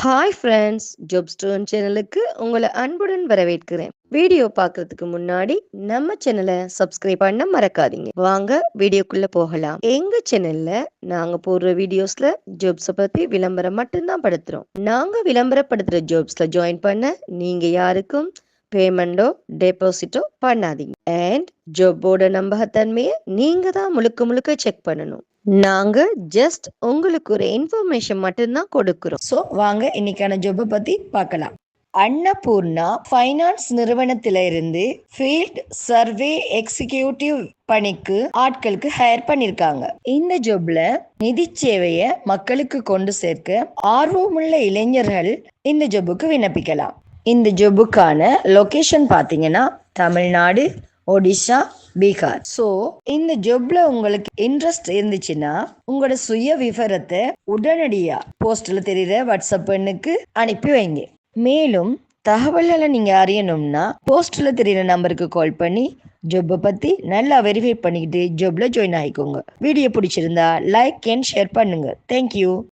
Hi friends, job stone சேனலுக்கு உங்களை அன்புடன் வரவேற்கிறேன். வீடியோ பார்க்கறதுக்கு முன்னாடி நம்ம சேனலை சப்ஸ்கிரைப் பண்ண மறக்காதீங்க. வாங்க வீடியோக்குள்ள போகலாம். எங்க சேனல்ல நாங்க போடுற வீடியோஸ்ல ஜாப்ஸை பத்தி விளம்பரம் மட்டும்தான் படுத்துறோம். நாங்க விளம்பரப்படுத்துற ஜாப்ஸ்ல ஜாயின் பண்ண நீங்க யாருக்கும் பேமெண்டோ டெபாசிட்டோ பண்ணாதீங்க. அண்ட் ஜாப்போட நம்பகத்தன்மையை நீங்க தான் முழுக்க முழுக்க செக் பண்ணணும். நாங்க ஜஸ்ட் உங்களுக்கு ஒரு இன்ஃபர்மேஷன் மட்டும்தான் கொடுக்கிறோம். ஸோ வாங்க இன்னைக்கான ஜாப்பை பத்தி பார்க்கலாம். அன்னபூர்ணா ஃபைனான்ஸ் நிறுவனத்தில இருந்து ஃபீல்ட் சர்வே எக்ஸிகியூட்டிவ் பணிக்கு ஆட்களுக்கு ஹையர் பண்ணிருக்காங்க. இந்த ஜாப்ல நிதி சேவையை மக்களுக்கு கொண்டு சேர்க்க ஆர்வமுள்ள இளைஞர்கள் இந்த ஜாபுக்கு விண்ணப்பிக்கலாம். இந்த ஜாபுக்கான லொகேஷன் பார்த்தீங்கன்னா தமிழ்நாடு, ஒடிஷா, பீகார். ஸோ இந்த ஜாப்ல உங்களுக்கு இன்ட்ரெஸ்ட் இருந்துச்சுன்னா உங்களோட சுய விவரத்தை உடனடியா போஸ்ட்ல தெரியுற வாட்ஸ்அப் எண்ணுக்கு அனுப்பி வைங்க. மேலும் தகவல்களை நீங்க அறியணும்னா போஸ்ட்ல தெரியுற நம்பருக்கு கால் பண்ணி ஜாப்பை பத்தி நல்லா வெரிஃபை பண்ணிக்கிட்டு ஜாப்ல ஜாயின் ஆகிக்கோங்க. வீடியோ பிடிச்சிருந்தா லைக் அண்ட் ஷேர் பண்ணுங்க. தேங்க்யூ.